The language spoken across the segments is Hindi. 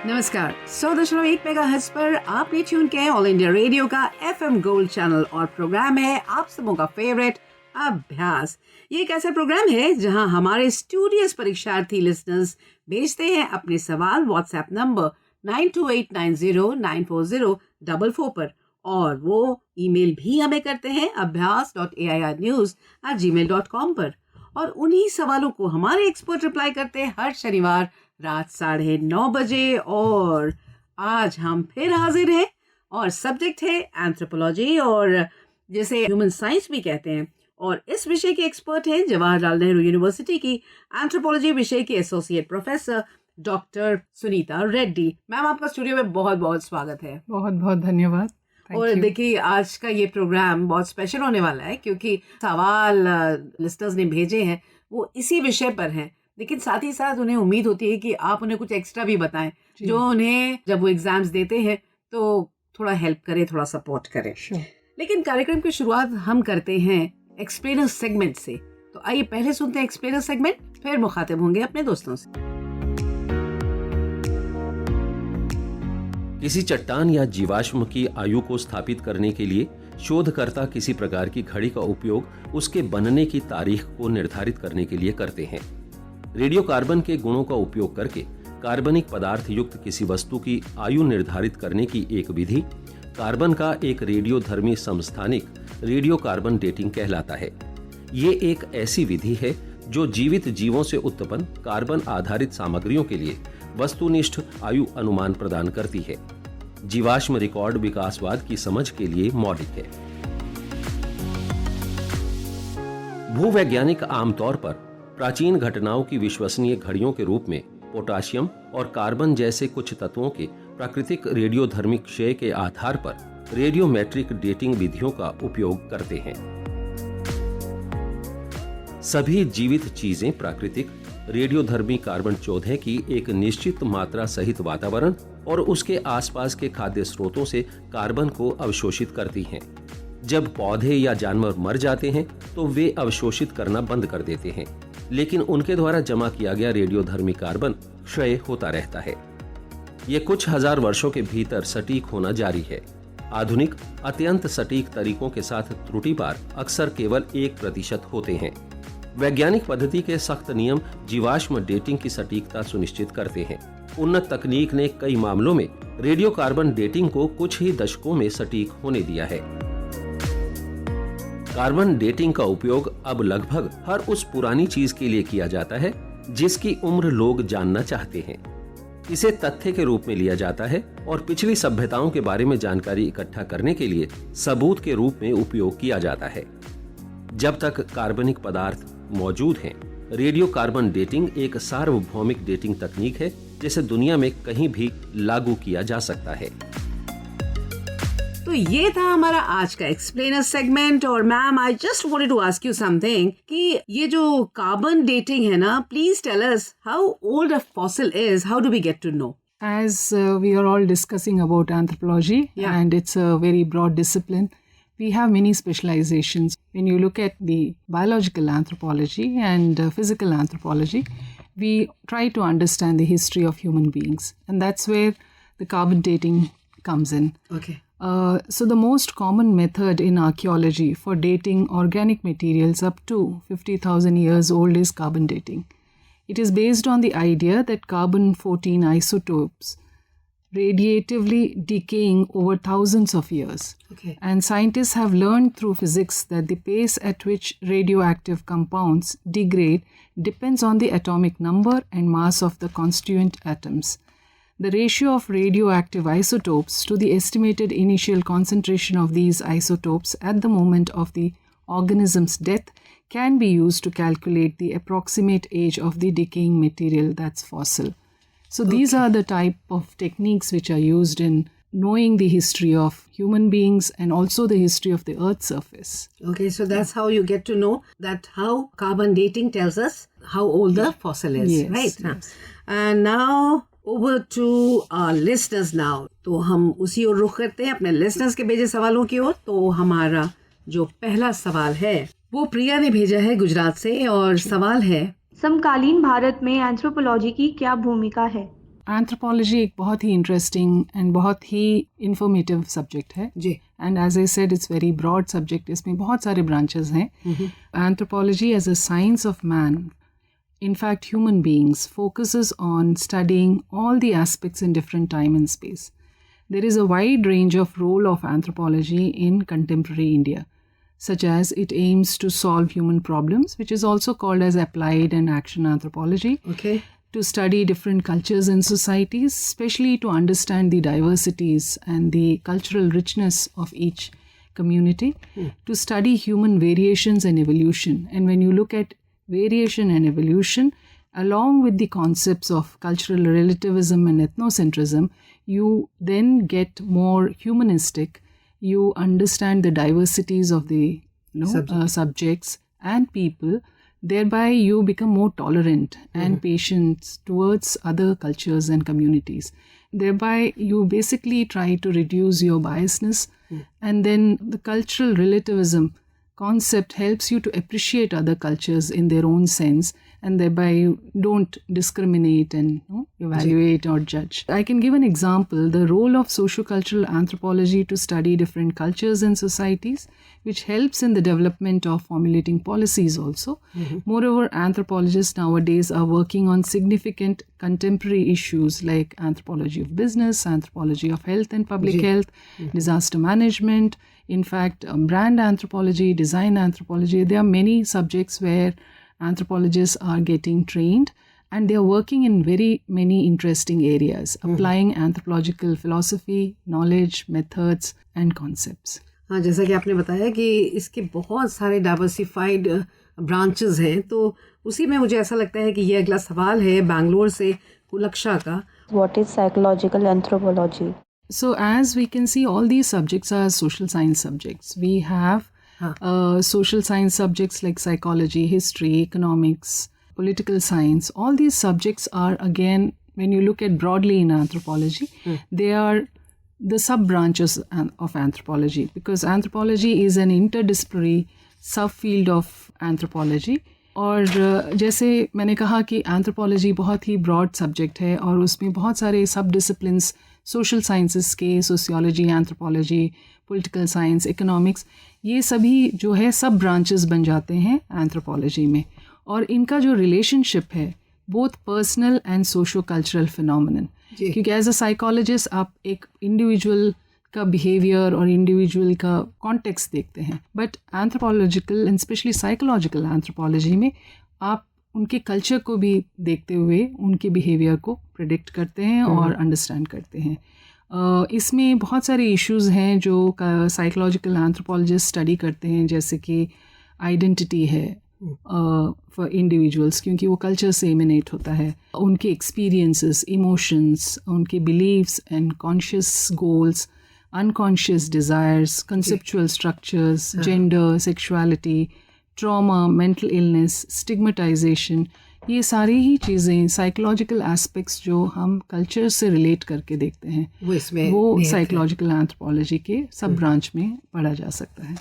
नमस्कार, 100.1 मेगाहर्ट्ज पर आपने ट्यून किया है ऑल इंडिया रेडियो का FM गोल्ड चैनल और प्रोग्राम है आप सबों का फेवरेट अभ्यास। ये एक ऐसा प्रोग्राम है जहां हमारे स्टूडियस परीक्षार्थी लिसनर्स भेजते हैं अपने सवाल व्हाट्सएप नंबर 9289094044 पर और वो ईमेल भी हमें करते हैं abhyas.airnews@gmail.com पर और उन्हीं सवालों को हमारे एक्सपर्ट रिप्लाई करते हैं हर शनिवार रात 9:30 बजे। और आज हम फिर हाजिर हैं और सब्जेक्ट है एंथ्रोपोलॉजी और जिसे ह्यूमन साइंस भी कहते हैं और इस विषय के एक्सपर्ट हैं जवाहरलाल नेहरू यूनिवर्सिटी की एंथ्रोपोलॉजी विषय की associate professor doctor Sunita Reddy. Ma'am, आपका स्टूडियो में बहुत बहुत स्वागत है। बहुत बहुत धन्यवाद। और देखिए, आज का ये प्रोग्राम बहुत स्पेशल होने वाला है क्योंकि सवाल लिस्टर्स ने भेजे हैं वो इसी विषय पर हैं, लेकिन साथ ही साथ उन्हें उम्मीद होती है कि आप उन्हें कुछ एक्स्ट्रा भी बताएं जो उन्हें जब वो एग्जाम्स देते हैं तो थोड़ा हेल्प करे, थोड़ा सपोर्ट करे। लेकिन कार्यक्रम की शुरुआत हम करते हैं एक्सप्लेनर सेगमेंट से। तो आइए पहले सुनते हैं एक्सप्लेनर सेगमेंट, फिर मुखातिब होंगे अपने दोस्तों से। किसी चट्टान या जीवाश्म की आयु को स्थापित करने के लिए शोधकर्ता किसी प्रकार की घड़ी का उपयोग उसके बनने की तारीख को निर्धारित करने के लिए करते हैं। रेडियोकार्बन के गुणों का उपयोग करके कार्बनिक पदार्थ युक्त किसी वस्तु की आयु निर्धारित करने की एक विधि कार्बन का एक रेडियोधर्मी समस्थानिक रेडियोकार्बन डेटिंग कहलाता है। ये एक ऐसी विधि है जो जीवित जीवों से उत्पन्न कार्बन आधारित सामग्रियों के लिए वस्तुनिष्ठ आयु अनुमान प्रदान करती है। जीवाश्म रिकॉर्ड विकासवाद की समझ के लिए मौलिक है। भूवैज्ञानिक आमतौर पर प्राचीन घटनाओं की विश्वसनीय घड़ियों के रूप में पोटाशियम और कार्बन जैसे कुछ तत्वों के प्राकृतिक रेडियोधर्मी क्षय के आधार पर रेडियोमेट्रिक डेटिंग विधियों का उपयोग करते हैं। सभी जीवित चीजें प्राकृतिक रेडियोधर्मी कार्बन 14 की एक निश्चित मात्रा सहित वातावरण और उसके आसपास के खाद्य स्रोतों से कार्बन को अवशोषित करती हैं। जब पौधे या जानवर मर जाते हैं तो वे अवशोषित करना बंद कर देते हैं, लेकिन उनके द्वारा जमा किया गया रेडियोधर्मी कार्बन क्षय होता रहता है। ये कुछ हजार वर्षों के भीतर सटीक होना जारी है। आधुनिक अत्यंत सटीक तरीकों के साथ त्रुटि पार अक्सर केवल 1% होते हैं। वैज्ञानिक पद्धति के सख्त नियम जीवाश्म डेटिंग की सटीकता सुनिश्चित करते हैं। उन्नत तकनीक ने कई मामलों में रेडियोकार्बन डेटिंग को कुछ ही दशकों में सटीक होने दिया है। कार्बन डेटिंग का उपयोग अब लगभग हर उस पुरानी चीज के लिए किया जाता है जिसकी उम्र लोग जानना चाहते हैं। इसे तथ्य के रूप में लिया जाता है और पिछली सभ्यताओं के बारे में जानकारी इकट्ठा करने के लिए सबूत के रूप में उपयोग किया जाता है। जब तक कार्बनिक पदार्थ मौजूद हैं, रेडियोकार्बन डेटिंग एक सार्वभौमिक डेटिंग तकनीक है जिसे दुनिया में कहीं भी लागू किया जा सकता है। तो ये था हमारा आज का एक्सप्लेनर सेगमेंट। और ma'am, I just wanted to ask you something कि ये जो कार्बन डेटिंग है ना, please tell us how old a fossil is, how do we get to know? As we are all discussing about anthropology, and it's a very broad discipline, we have many specializations. When you look at the biological anthropology and physical anthropology, we try to understand the history of human beings, and that's where the carbon dating comes in. Okay. So the most common method in archaeology for dating organic materials up to 50,000 years old is carbon dating. It is based on the idea that carbon-14 isotopes radiatively decaying over thousands of years. Okay. And scientists have learned through physics that the pace at which radioactive compounds degrade depends on the atomic number and mass of the constituent atoms. The ratio of radioactive isotopes to the estimated initial concentration of these isotopes at the moment of the organism's death can be used to calculate the approximate age of the decaying material that's fossil. So these are the type of techniques which are used in knowing the history of human beings and also the history of the Earth's surface. Okay, so that's how you get to know that how carbon dating tells us how old the fossil is, Yes, right? yes. And now over to our listeners now. तो हम उसी ओर रुख करते हैं अपने listeners के भेजे सवालों की ओर। तो हमारा जो पहला सवाल है वो प्रिया ने भेजा है गुजरात से और सवाल है, समकालीन भारत में एंथ्रोपोलॉजी की क्या भूमिका है? एंथ्रोपोलॉजी एक बहुत ही इंटरेस्टिंग एंड बहुत ही इंफॉर्मेटिव सब्जेक्ट है जी। And as I said it's very broad subject, इसमें बहुत सारे ब्रांचेस हैं। Anthropology as a science of man, in fact human beings, focuses on studying all the aspects in different time and space. There is a wide range of role of anthropology in contemporary India, such as it aims to solve human problems, which is also called as applied and action anthropology. Okay. To study different cultures and societies, especially to understand the diversities and the cultural richness of each community. To study human variations and evolution. And when you look at variation and evolution, along with the concepts of cultural relativism and ethnocentrism, you then get more humanistic. You understand the diversities of the subjects and people. Thereby, you become more tolerant and patient towards other cultures and communities. Thereby, you basically try to reduce your biasness. And then the cultural relativism concept helps you to appreciate other cultures in their own sense, and thereby you don't discriminate and evaluate or judge. I can give an example, the role of sociocultural anthropology to study different cultures and societies, which helps in the development of formulating policies also. Moreover, anthropologists nowadays are working on significant contemporary issues like anthropology of business, anthropology of health and public health, disaster management, in fact, brand anthropology, design anthropology. There are many subjects where anthropologists are getting trained, and they are working in very many interesting areas, applying anthropological philosophy, knowledge, methods and concepts. हाँ, जैसा कि आपने बताया कि इसके बहुत सारे डाइवर्सिफाइड ब्रांचेस हैं, तो उसी में मुझे ऐसा लगता है कि ये अगला सवाल है बैंगलोर से कुलक्षा का। What is psychological anthropology? So as we can see, all these subjects are social science subjects. We have social science subjects like psychology, history, economics, political science. All these subjects are, again, when you look at broadly in anthropology, they are the sub-branches of anthropology, because anthropology is an interdisciplinary subfield of anthropology. और जैसे मैंने कहा कि एंथ्रोपोलॉजी बहुत ही ब्रॉड सब्जेक्ट है और उसमें बहुत सारे सब डिसिप्लिन्स सोशल साइंसेस के, sociology, anthropology, political science, economics, ये सभी जो है सब ब्रांचेस बन जाते हैं एंथ्रोपोलॉजी में। और इनका जो रिलेशनशिप है both personal and socio cultural phenomenon, क्योंकि एज अ साइकोलॉजिस्ट आप एक इंडिविजुअल का बिहेवियर और इंडिविजुअल का कॉन्टेक्स्ट देखते हैं, but anthropological and specially psychological anthropology में आप उनके कल्चर को भी देखते हुए उनके बिहेवियर को प्रेडिक्ट करते हैं और अंडरस्टैंड करते हैं। इसमें बहुत सारे इश्यूज हैं जो साइकोलॉजिकल एंथ्रोपोलॉजिस्ट स्टडी करते हैं, जैसे कि आइडेंटिटी है फॉर इंडिविजुअल्स, क्योंकि वो कल्चर से इमिनेट होता है, उनके एक्सपीरियंसेस, इमोशंस, उनके beliefs and conscious goals, unconscious desires, conceptual structures, gender, sexuality, trauma, mental illness, stigmatization, ये सारी ही चीज़ें साइकोलॉजिकल एस्पेक्ट्स जो हम कल्चर से रिलेट करके देखते हैं वो साइकोलॉजिकल एंथ्रोपोलॉजी के सब ब्रांच में पढ़ा जा सकता है।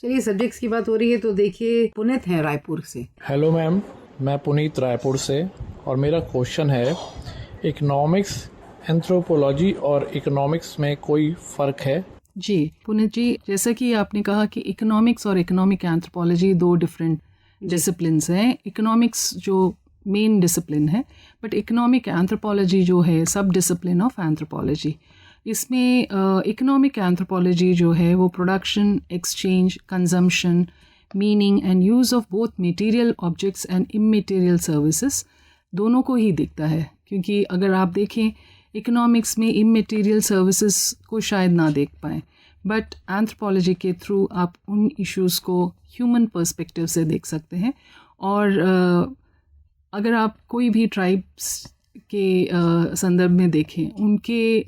चलिए, सब्जेक्ट्स की बात हो रही है तो देखिए पुनीत है रायपुर से। हेलो मैम, मैं पुनीत रायपुर से और मेरा क्वेश्चन है, इकोनॉमिक्स, एंथ्रोपोलॉजी और इकोनॉमिक्स में कोई फ़र्क है? जी पुनीत जी, जैसा कि आपने कहा कि इकोनॉमिक्स और इकोनॉमिक एंथ्रोपोलॉजी दो डिफरेंट डिसिप्लिन्स हैं। इकोनॉमिक्स जो मेन डिसिप्लिन है, बट इकोनॉमिक एंथ्रोपोलॉजी जो है सब डिसिप्लिन ऑफ एंथ्रोपोलॉजी। इसमें इकोनॉमिक एंथ्रोपोलॉजी जो है वो production, exchange, consumption, meaning and use of both material objects and immaterial services दोनों को ही देखता है, क्योंकि अगर आप देखें इकोनॉमिक्स में इमटेरियल सर्विसेज को शायद ना देख पाएँ, बट एंथ्रोपोलॉजी के थ्रू आप उन इश्यूज़ को ह्यूमन पर्सपेक्टिव से देख सकते हैं। और अगर आप कोई भी ट्राइब्स के संदर्भ में देखें, उनके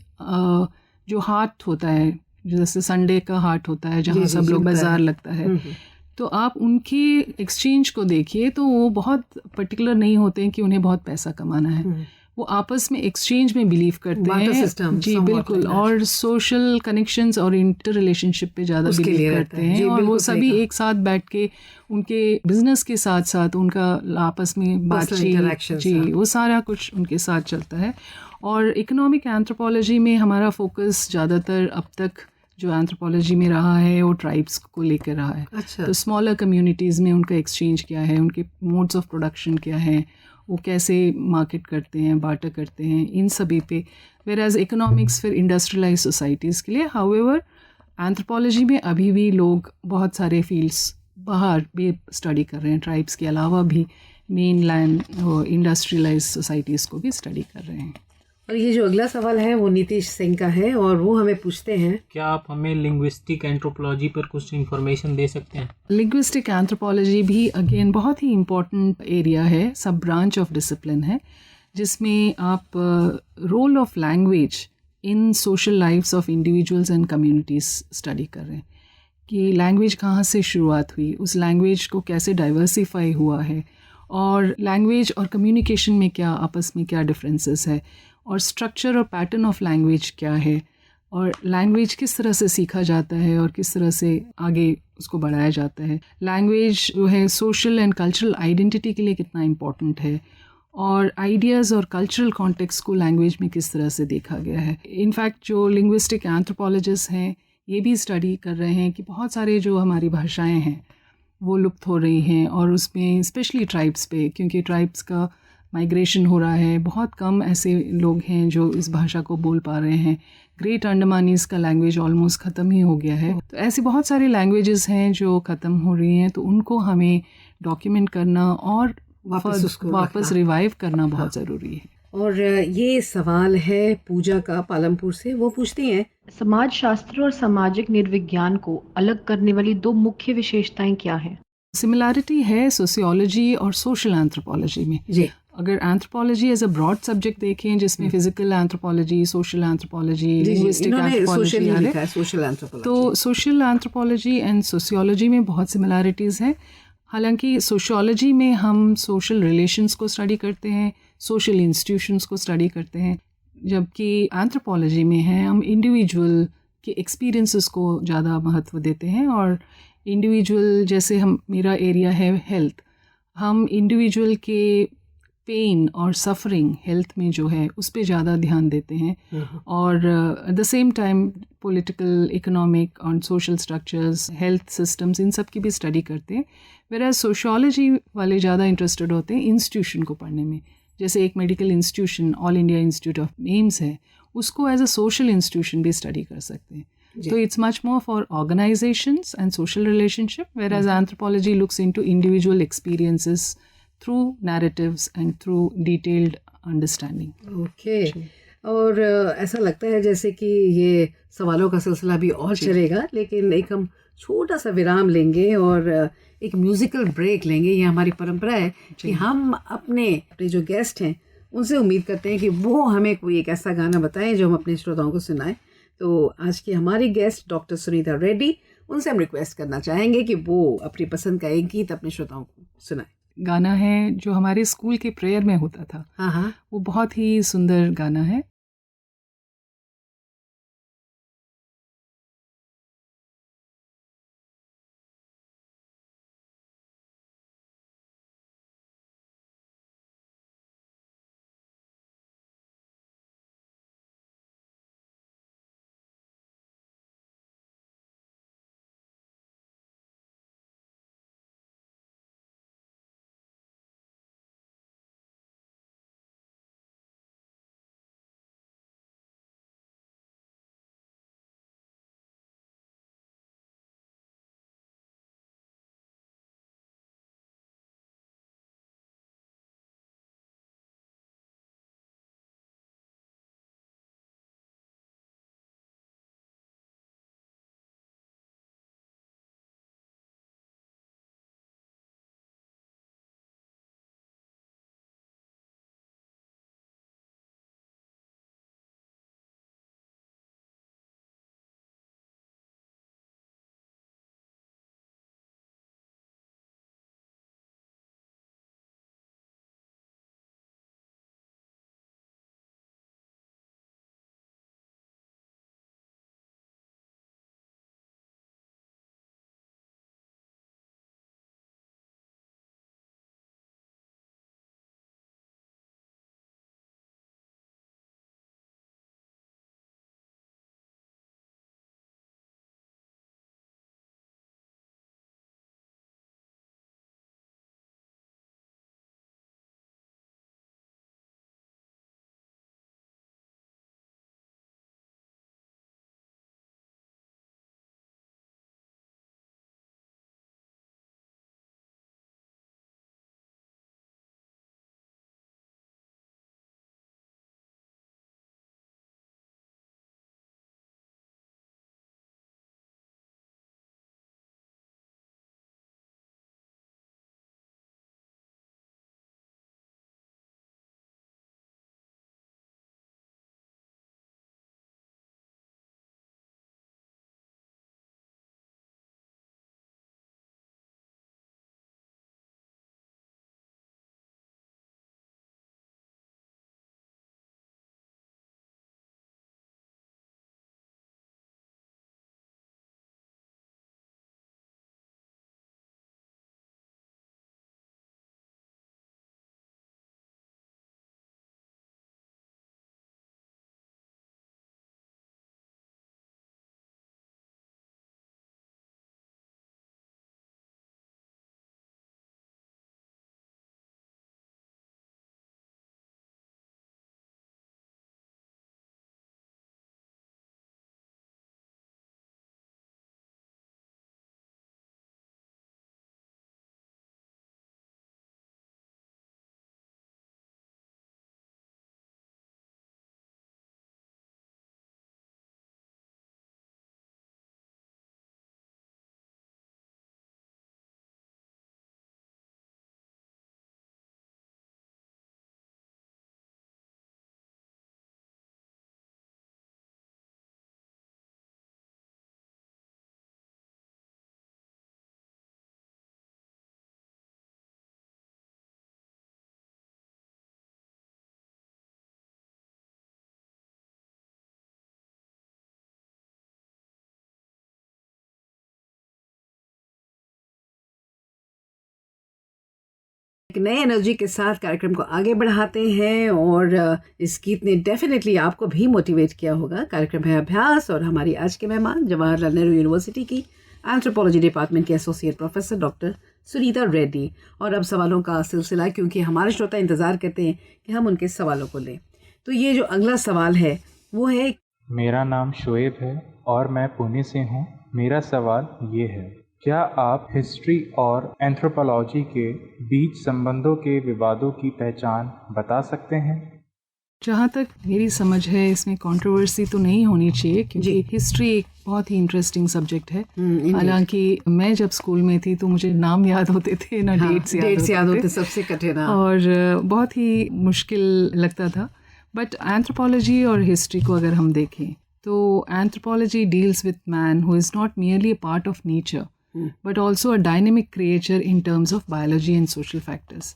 जो हाट होता है, जैसे संडे का हाट होता है जहाँ सब लोग बाज़ार लगता है, तो आप उनके एक्सचेंज को देखिए तो वो बहुत पर्टिकुलर नहीं होते हैं कि उन्हें बहुत पैसा कमाना है। वो आपस में एक्सचेंज में बिलीव करते Barter हैं। system, जी somewhat बिल्कुल, like that. और सोशल कनेक्शंस और इंटर रिलेशनशिप पे ज़्यादा उसके लिए बिलीव रहता करते है। जी, हैं, और वो बिल्कुल सही सभी कहा। एक साथ बैठ के उनके बिजनेस के साथ साथ उनका आपस में बातचीत, interactions, जी हाँ। वो सारा कुछ उनके साथ चलता है। और इकोनॉमिक एंथ्रोपोलॉजी में हमारा फोकस ज़्यादातर अब तक जो एंथ्रोपोलॉजी में रहा है वो ट्राइब्स को लेकर रहा है। अच्छा। तो स्मॉलर कम्युनिटीज़ में उनका एक्सचेंज क्या है, उनके मोड्स ऑफ प्रोडक्शन क्या है, वो कैसे मार्केट करते हैं, बार्टर करते हैं, इन सभी पे। वेर एज इकोनॉमिक्स फिर इंडस्ट्रियलाइज सोसाइटीज़ के लिए। हाउएवर एंथ्रोपोलॉजी में अभी भी लोग बहुत सारे फील्ड्स बाहर भी स्टडी कर रहे हैं, ट्राइब्स के अलावा भी मेन लैंड इंडस्ट्रियलाइज सोसाइटीज़ को भी स्टडी कर रहे हैं। और ये जो अगला सवाल है वो नीतीश सिंह का है, और वो हमें पूछते हैं, क्या आप हमें लिंग्विस्टिक एंथ्रोपोलॉजी पर कुछ इन्फॉर्मेशन दे सकते हैं? लिंग्विस्टिक एंथ्रोपोलॉजी भी अगेन बहुत ही इम्पोर्टेंट एरिया है, सब ब्रांच ऑफ डिसिप्लिन है, जिसमें आप role of language in social lifes of individuals and communities study कर रहे हैं कि लैंग्वेज कहाँ से शुरुआत हुई, उस लैंग्वेज को कैसे डाइवर्सिफाई हुआ है, और लैंग्वेज और कम्युनिकेशन में क्या आपस में क्या डिफरेंसेस है, और स्ट्रक्चर और पैटर्न ऑफ लैंग्वेज क्या है, और लैंग्वेज किस तरह से सीखा जाता है और किस तरह से आगे उसको बढ़ाया जाता है। लैंग्वेज जो है सोशल एंड कल्चरल आइडेंटिटी के लिए कितना इम्पोर्टेंट है, और आइडियाज़ और कल्चरल कॉन्टेक्स्ट को लैंग्वेज में किस तरह से देखा गया है। इनफैक्ट जो लिंग्विस्टिक एंथ्रोपोलॉजिस्ट हैं ये भी स्टडी कर रहे हैं कि बहुत सारे जो हमारी भाषाएं हैं वो लुप्त हो रही हैं, और उसमें स्पेशली ट्राइब्स पे, क्योंकि ट्राइब्स का माइग्रेशन हो रहा है, बहुत कम ऐसे लोग हैं जो इस भाषा को बोल पा रहे हैं। ग्रेट अंडमानीज़ का लैंग्वेज ऑलमोस्ट ख़त्म ही हो गया है। तो ऐसी बहुत सारी लैंग्वेजेस हैं जो ख़त्म हो रही हैं, तो उनको हमें डॉक्यूमेंट करना और वापस रिवाइव करना बहुत ज़रूरी है। और ये सवाल है पूजा का पालमपुर से। वो पूछती हैं, समाज शास्त्र और सामाजिक निर्विज्ञान को अलग करने वाली दो मुख्य विशेषताएं क्या हैं? सिमिलैरिटी है सोशियोलॉजी और सोशल एंथ्रोपोलॉजी में। जी, अगर anthropology as a broad subject देखें, जिसमें physical anthropology, social anthropology, linguistic इन्होंने एंथ्रोपोलॉजी सोशल आ रहे, लिखा है, सोशल एंथ्रोपोलॉजी। तो सोशल एंथ्रोपोलॉजी एंड सोशियोलॉजी में बहुत सिमिलैरिटीज़ हैं। हालांकि सोशियोलॉजी में हम सोशल रिलेशंस को स्टडी करते हैं, सोशल इंस्टीट्यूशंस को स्टडी करते हैं, जबकि एंथ्रोपोलॉजी में है हम इंडिविजुअल के एक्सपीरियंसेस को ज़्यादा महत्व देते हैं। और इंडिविजुअल, जैसे हम, मेरा एरिया है हेल्थ, हम इंडिविजुअल के पेन और सफरिंग हेल्थ में जो है उस पर ज़्यादा ध्यान देते हैं, और at the same time political, economic और सोशल स्ट्रक्चर्स, हेल्थ सिस्टम्स, इन सब की भी स्टडी करते हैं। वेराज सोशियोलॉजी वाले ज़्यादा इंटरेस्टेड होते हैं इंस्टीट्यूशन को पढ़ने में। जैसे एक medical institution all India institute of AIIMS है, उसको एज अ सोशल इंस्टीट्यूशन भी स्टडी कर सकते हैं। तो it's much more for organisations and social relationship, वेराज anthropology looks into individual experiences through narratives and through detailed understanding. Okay. और ऐसा लगता है जैसे कि ये सवालों का सिलसिला भी और चलेगा, लेकिन एक हम छोटा सा विराम लेंगे और एक म्यूजिकल ब्रेक लेंगे। ये हमारी परंपरा है कि हम अपने जो गेस्ट हैं उनसे उम्मीद करते हैं कि वो हमें कोई एक ऐसा गाना बताएं जो हम अपने श्रोताओं को सुनाएं। तो आज की हमारी गेस्ट डॉक्टर सुनीता रेड्डी, उनसे हम रिक्वेस्ट करना चाहेंगे कि वो अपनी पसंद का एक गीत अपने श्रोताओं को सुनाएं। गाना है जो हमारे स्कूल के प्रेयर में होता था। हाँ, वो बहुत ही सुंदर गाना है। एक नए एनर्जी के साथ कार्यक्रम को आगे बढ़ाते हैं और इस गीत ने डेफिनेटली आपको भी मोटिवेट किया होगा। कार्यक्रम है अभ्यास और हमारी आज के मेहमान जवाहरलाल नेहरू यूनिवर्सिटी की एंथ्रोपोलॉजी डिपार्टमेंट के associate professor doctor Sunita Reddy. और अब सवालों का सिलसिला, क्योंकि हमारे श्रोता इंतज़ार करते हैं कि हम उनके सवालों को लें। तो ये जो अगला सवाल है वो है, मेरा नाम शोएब है और मैं पुणे से हूँ। मेरा सवाल ये है, क्या आप हिस्ट्री और एंथ्रोपोलॉजी के बीच संबंधों के विवादों की पहचान बता सकते हैं? जहाँ तक मेरी समझ है इसमें कंट्रोवर्सी तो नहीं होनी चाहिए, क्योंकि हिस्ट्री एक बहुत ही इंटरेस्टिंग सब्जेक्ट है। हालांकि मैं जब स्कूल में थी तो मुझे नाम याद होते थे ना, डेट्स याद होते, सबसे कठिन और बहुत ही मुश्किल लगता था। बट एंथ्रोपोलॉजी और हिस्ट्री को अगर हम देखें तो anthropology deals with man who is not merely a part of nature but also a dynamic creature in terms of biology and social factors.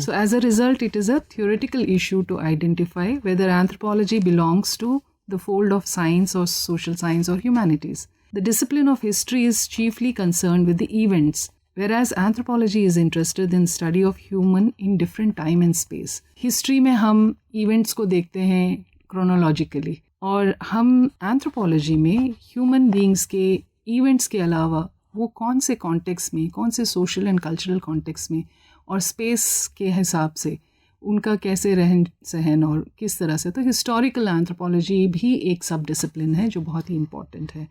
So as a result, it is a theoretical issue to identify whether anthropology belongs to the fold of science or social science or humanities. The discipline of history is chiefly concerned with the events, whereas anthropology is interested in study of human in different time and space. History में हम events को देखते हैं chronologically, और हम anthropology में human beings के events के अलावा वो कौन से कॉन्टेक्स्ट में, कौन से सोशल एंड कल्चरल कॉन्टेक्स्ट में और स्पेस के हिसाब से उनका कैसे रहन सहन और किस तरह से, तो हिस्टोरिकल एंथ्रोपोलॉजी भी एक सब डिसिप्लिन है जो बहुत ही इम्पॉर्टेंट है।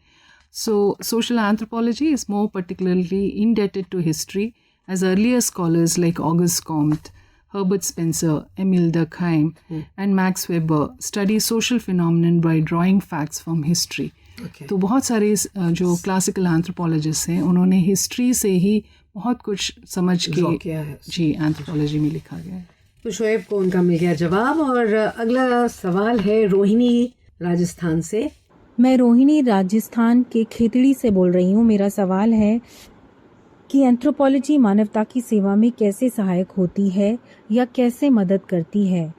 So social anthropology is more particularly indebted to history, as earlier scholars like Auguste Comte, Herbert Spencer, Emile Durkheim and Max Weber study social phenomenon by drawing facts from history. तो बहुत सारे जो क्लासिकल एंथ्रोपोलॉजिस्ट हैं उन्होंने हिस्ट्री से ही बहुत कुछ समझ के जी एंथ्रोपोलॉजी में लिखा गया है। तो शोएब को उनका मिल गया जवाब। और अगला सवाल है रोहिणी राजस्थान से। मैं रोहिणी राजस्थान के खेतड़ी से बोल रही हूँ। मेरा सवाल है कि एंथ्रोपोलॉजी मानवता की सेवा में कैसे सहायक होती है या कैसे मदद करती है?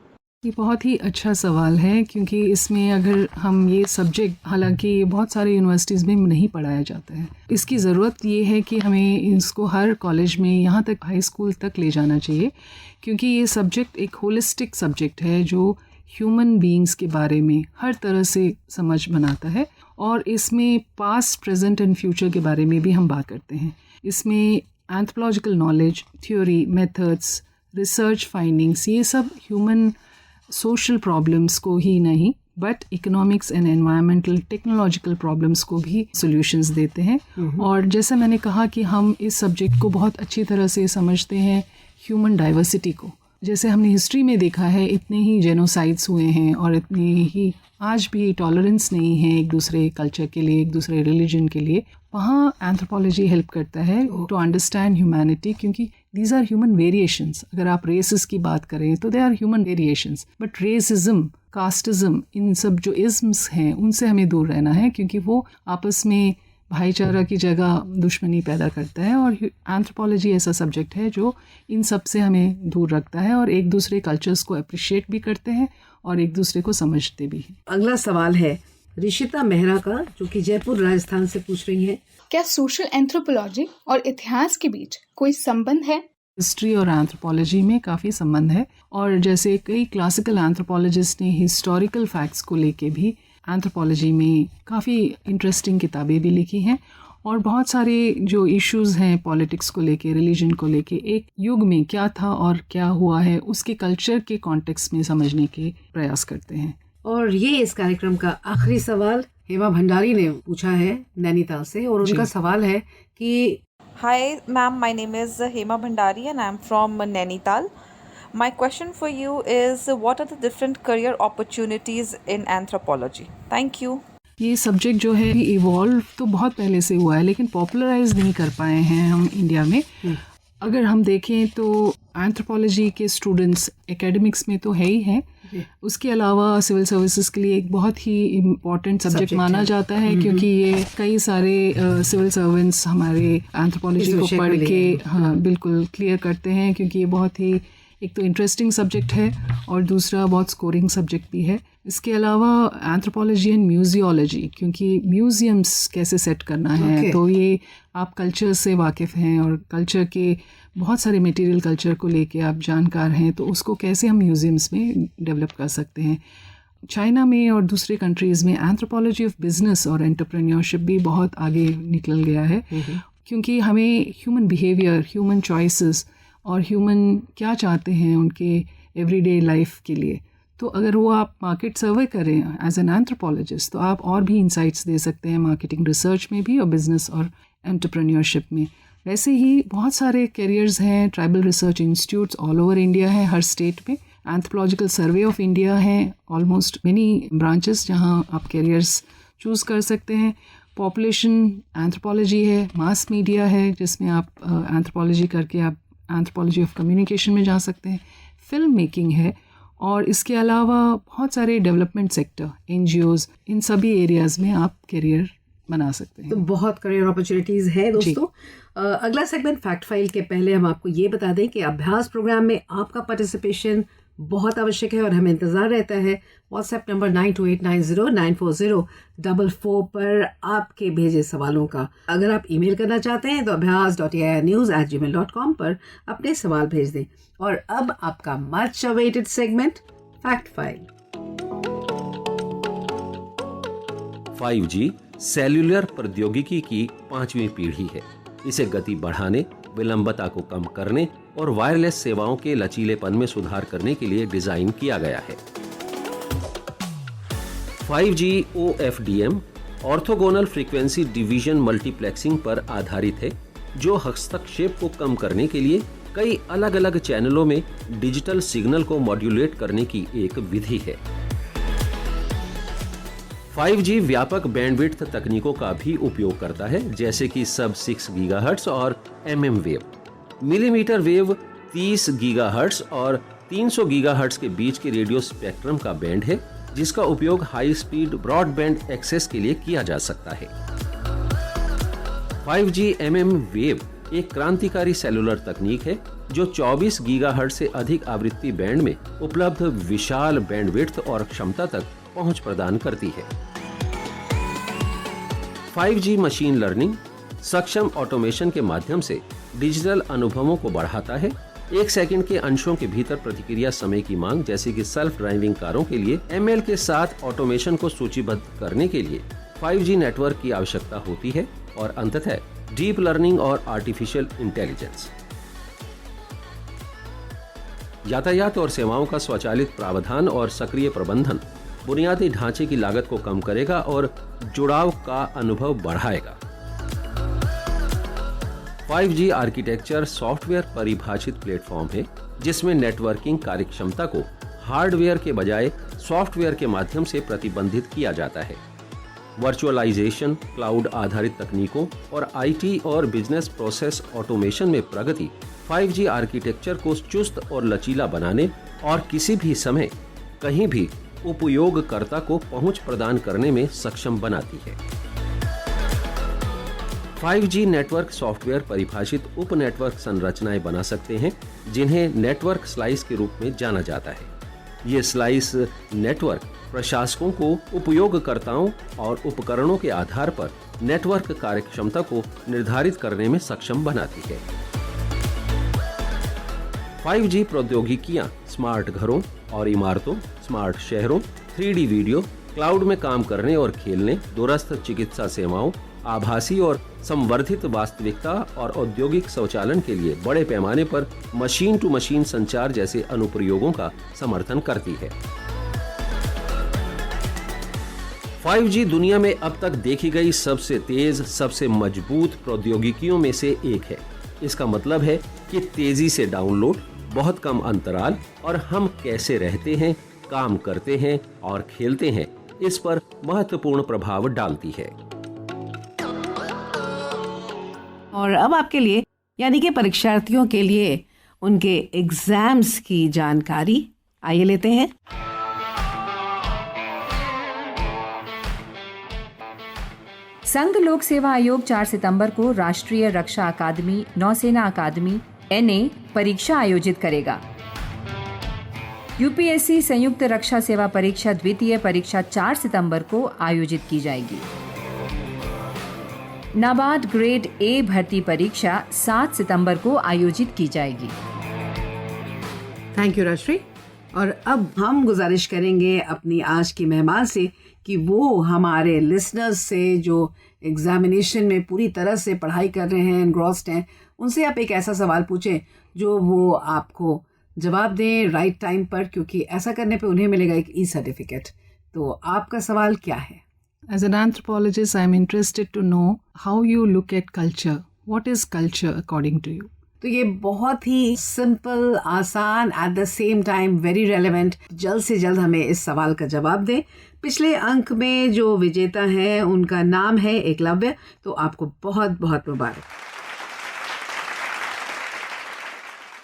ये बहुत ही अच्छा सवाल है, क्योंकि इसमें अगर हम ये सब्जेक्ट, हालांकि बहुत सारे यूनिवर्सिटीज़ में नहीं पढ़ाया जाता है, इसकी ज़रूरत ये है कि हमें इसको हर कॉलेज में, यहाँ तक हाई स्कूल तक ले जाना चाहिए, क्योंकि ये सब्जेक्ट एक होलिस्टिक सब्जेक्ट है जो ह्यूमन बीइंग्स के बारे में हर तरह से समझ बनाता है। और इसमें पास्ट, प्रेजेंट एंड फ्यूचर के बारे में भी हम बात करते हैं। इसमें anthropological knowledge, theory, methods, research findings, ये सब ह्यूमन सोशल प्रॉब्लम्स को ही नहीं but economics and environmental, technological problems को भी सॉल्यूशंस देते हैं। और जैसे मैंने कहा कि हम इस सब्जेक्ट को बहुत अच्छी तरह से समझते हैं ह्यूमन डाइवर्सिटी को। जैसे हमने हिस्ट्री में देखा है, इतने ही जेनोसाइड्स हुए हैं और इतने ही आज भी टॉलरेंस नहीं है एक दूसरे कल्चर के लिए, एक दूसरे रिलीजन के लिए। वहाँ एंथ्रोपोलॉजी हेल्प करता है टू अंडरस्टैंड ह्यूमैनिटी, क्योंकि दीज आर ह्यूमन वेरिएशंस। अगर आप रेसेस की बात करें तो they are human variations, but racism, casteism, इन सब जो इज्म्स हैं उनसे हमें दूर रहना है, क्योंकि वो आपस में भाईचारा की जगह दुश्मनी पैदा करता है। और एंथ्रोपोलॉजी ऐसा सब्जेक्ट है जो इन सब से हमें दूर रखता है और एक दूसरे कल्चर्स को अप्रिशिएट भी करते हैं और एक दूसरे को समझते भी हैं। अगला सवाल है ऋषिता मेहरा का, जो कि जयपुर राजस्थान से पूछ रही है। क्या सोशल एंथ्रोपोलॉजी और इतिहास के बीच कोई संबंध है? हिस्ट्री और एंथ्रोपोलॉजी में काफ़ी संबंध है, और जैसे कई क्लासिकल एंथ्रोपोलॉजिस्ट ने हिस्टोरिकल फैक्ट्स को लेके भी एंथ्रोपोलॉजी में काफ़ी इंटरेस्टिंग किताबें भी लिखी हैं। और बहुत सारे जो इश्यूज़ हैं पॉलिटिक्स को लेके, रिलीजन को लेके, एक युग में क्या था और क्या हुआ है उसके कल्चर के कॉन्टेक्स्ट में समझने के प्रयास करते हैं। और ये इस कार्यक्रम का आखिरी सवाल हेमा भंडारी ने पूछा है नैनीताल से, और उनका सवाल है कि Hi ma'am, my name is Hema Bhandari and I'm from Nainital. My question for you is, what are the different career opportunities in anthropology? Thank you. ये सब्जेक्ट जो है इवॉल्व तो बहुत पहले से हुआ है, लेकिन पॉपुलराइज नहीं कर पाए हैं हम इंडिया में। अगर हम देखें तो एंथ्रोपोलॉजी के स्टूडेंट्स एकेडमिक्स में तो है ही हैं, उसके अलावा सिविल सर्विसेज के लिए एक बहुत ही इम्पॉर्टेंट सब्जेक्ट माना जाता है, क्योंकि ये कई सारे सिविल सर्वेंट्स हमारे एंथ्रोपोलॉजी को पढ़ के बिल्कुल क्लियर करते हैं, क्योंकि ये बहुत ही एक तो इंटरेस्टिंग सब्जेक्ट है और दूसरा बहुत स्कोरिंग सब्जेक्ट भी है। इसके अलावा एंथ्रोपोलॉजी एंड म्यूजियोलॉजी, क्योंकि म्यूज़ियम्स कैसे सेट करना है, तो ये आप कल्चर से वाकिफ़ हैं और कल्चर के बहुत सारे मटेरियल कल्चर को लेके आप जानकार हैं, तो उसको कैसे हम म्यूज़ियम्स में डेवलप कर सकते हैं। चाइना में और दूसरे कंट्रीज़ में एंथ्रोपोलॉजी ऑफ बिजनेस और एंटरप्रेन्योरशिप भी बहुत आगे निकल गया है, क्योंकि हमें ह्यूमन बिहेवियर, ह्यूमन चॉइसेस और ह्यूमन क्या चाहते हैं उनके एवरीडे लाइफ के लिए, तो अगर वो आप मार्केट सर्वे करें एज एन एंथ्रोपोलॉजिस्ट तो आप और भी इंसाइट्स दे सकते हैं मार्केटिंग रिसर्च में भी और बिजनेस और एंटरप्रेन्योरशिप में। वैसे ही बहुत सारे कैरियर्स हैं, tribal research institutes all over India हैं, हर स्टेट में। एंथ्रोपोलॉजिकल सर्वे ऑफ इंडिया है, ऑलमोस्ट मेनी ब्रांचेस जहां आप कैरियर्स चूज़ कर सकते हैं। पॉपुलेशन एंथ्रोपोलॉजी है, मास मीडिया है जिसमें आप एंथ्रोपोलॉजी करके आप एंथ्रोपोलॉजी ऑफ कम्युनिकेशन में जा सकते हैं। फिल्म मेकिंग है और इसके अलावा बहुत सारे डेवलपमेंट सेक्टर, NGOs, इन सभी एरियाज़ में आप करियर बना सकते हैं। तो बहुत करियर अपॉर्चुनिटीज़ है दोस्तों। अगला सेगमेंट फैक्ट फाइल के पहले हम आपको ये बता दें कि अभ्यास प्रोग्राम में आपका पार्टिसिपेशन बहुत आवश्यक है और हमें इंतज़ार रहता है। व्हाट्सएप नंबर 9289409444 पर आपके भेजे सवालों का। अगर आप ईमेल करना चाहते हैं तो abhyas.airnews@gmail.com पर अपने सवाल भेज दें। और अब आपका much awaited segment fact file. 5G cellular प्रौद्योगिकी की 5वीं पीढ़ी है। इसे गति बढ़ाने, विलंबता को कम करने और वायरलेस सेवाओं के लचीलेपन में सुधार करने के लिए डिजाइन किया गया है। 5G OFDM orthogonal frequency division multiplexing पर आधारित है, जो हस्तक्षेप को कम करने के लिए कई अलग अलग चैनलों में डिजिटल सिग्नल को मॉड्यूलेट करने की एक विधि है। 5G व्यापक बैंडविड्थ तकनीकों का भी उपयोग करता है, जैसे कि सब 6 गीगाहर्ट्ज और MM wave. Millimetre wave 30 gigahertz और 300 गीगाहर्ट्ज के बीच के रेडियो स्पेक्ट्रम का बैंड है, जिसका उपयोग हाई स्पीड ब्रॉडबैंड एक्सेस के लिए किया जा सकता है। 5G MM वेव एक क्रांतिकारी सेलुलर तकनीक है जो 24 गीगाहर्ट्ज से अधिक आवृत्ति बैंड में उपलब्ध विशाल बैंडविड्थ और क्षमता तक पहुंच प्रदान करती है। 5G मशीन लर्निंग सक्षम ऑटोमेशन के माध्यम से डिजिटल अनुभवों को बढ़ाता है। 1 सेकंड के अंशों के भीतर प्रतिक्रिया समय की मांग, जैसे कि सेल्फ ड्राइविंग कारों के लिए ML के साथ ऑटोमेशन को सूचीबद्ध करने के लिए 5G नेटवर्क की आवश्यकता होती है। और अंततः डीप लर्निंग और आर्टिफिशियल इंटेलिजेंस। यातायात और सेवाओं का स्वचालित प्रावधान और सक्रिय प्रबंधन बुनियादी ढांचे की लागत को कम करेगा और जुड़ाव का अनुभव बढ़ाएगा। 5G आर्किटेक्चर सॉफ्टवेयर परिभाषित प्लेटफॉर्म है, जिसमें नेटवर्किंग कार्यक्षमता को हार्डवेयर के बजाय सॉफ्टवेयर के माध्यम से प्रतिबंधित किया जाता है। वर्चुअलाइजेशन, क्लाउड आधारित तकनीकों और IT और बिजनेस प्रोसेस ऑटोमेशन में प्रगति 5G आर्किटेक्चर को चुस्त और लचीला बनाने और किसी भी समय कहीं भी उपयोगकर्ता को पहुंच प्रदान करने में सक्षम बनाती है। 5G नेटवर्क सॉफ्टवेयर परिभाषित उप नेटवर्क संरचनाएं बना सकते हैं, जिन्हें नेटवर्क स्लाइस के रूप में जाना जाता है। ये स्लाइस नेटवर्क प्रशासकों को उपयोगकर्ताओं और उपकरणों के आधार पर नेटवर्क कार्यक्षमता को निर्धारित करने में सक्षम बनाती है। 5G प्रौद्योगिकियां स्मार्ट घरों और इमारतों, स्मार्ट शहरों, 3D वीडियो, क्लाउड में काम करने और खेलने, दूरस्थ चिकित्सा सेवाओं, आभासी और संवर्धित वास्तविकता और औद्योगिक स्वचालन के लिए बड़े पैमाने पर मशीन टू मशीन संचार जैसे अनुप्रयोगों का समर्थन करती है। 5G दुनिया में अब तक देखी गई सबसे तेज, सबसे मजबूत प्रौद्योगिकियों में से एक है। इसका मतलब है कि तेजी से डाउनलोड, बहुत कम अंतराल और हम कैसे रहते हैं, काम करते हैं और खेलते हैं, इस पर महत्वपूर्ण प्रभाव डालती है। और अब आपके लिए यानी कि परीक्षार्थियों के लिए उनके एग्जाम्स की जानकारी आइए लेते हैं। संघ लोक सेवा आयोग 4 सितंबर को राष्ट्रीय रक्षा अकादमी, नौसेना अकादमी NA परीक्षा आयोजित करेगा। यूपीएससी संयुक्त रक्षा सेवा परीक्षा द्वितीय परीक्षा 4 सितंबर को आयोजित की जाएगी। नाबार्ड ग्रेड ए भर्ती परीक्षा 7 सितंबर को आयोजित की जाएगी। Thank you Rajshree. और अब हम गुजारिश करेंगे अपनी आज की मेहमान से कि वो हमारे लिसनर्स से जो एग्जामिनेशन में पूरी तरह से पढ़ाई कर रहे हैं, एनग्रॉस्ड हैं, उनसे आप एक ऐसा सवाल पूछें जो वो आपको जवाब दें राइट टाइम पर, क्योंकि ऐसा करने पे उन्हें मिलेगा एक ई सर्टिफिकेट। तो आपका सवाल क्या है? As an anthropologist, I am interested to know how you look at culture. What is culture according to you? तो ये बहुत ही सिंपल, आसान, at the same time very relevant. जल्द से जल्द हमें इस सवाल का जवाब दें। पिछले अंक में जो विजेता हैं उनका नाम है एकलव्य, तो आपको बहुत बहुत मुबारक।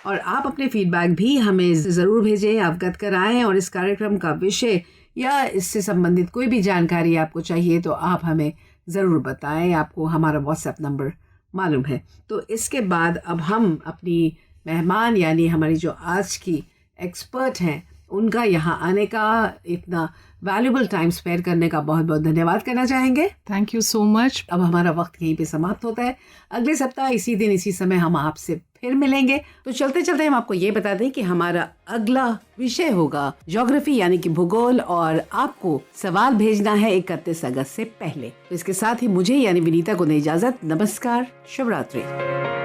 और आप अपने फीडबैक भी हमें ज़रूर भेजें, अवगत कराएं, और इस कार्यक्रम का विषय या इससे संबंधित कोई भी जानकारी आपको चाहिए तो आप हमें ज़रूर बताएं। आपको हमारा व्हाट्सएप नंबर मालूम है। तो इसके बाद अब हम अपनी मेहमान यानी हमारी जो आज की एक्सपर्ट हैं उनका यहाँ आने का, इतना वैल्यूबल टाइम स्पेयर करने का बहुत बहुत धन्यवाद करना चाहेंगे। Thank you so much. अब हमारा वक्त यहीं पे समाप्त होता है। अगले सप्ताह इसी दिन इसी समय हम आपसे फिर मिलेंगे। तो चलते चलते हम आपको ये बता दें कि हमारा अगला विषय होगा ज्योग्राफी यानी कि भूगोल, और आपको सवाल भेजना है 31 अगस्त से पहले। तो इसके साथ ही मुझे यानी विनीता को दें इजाजत। नमस्कार, शुभ रात्रि।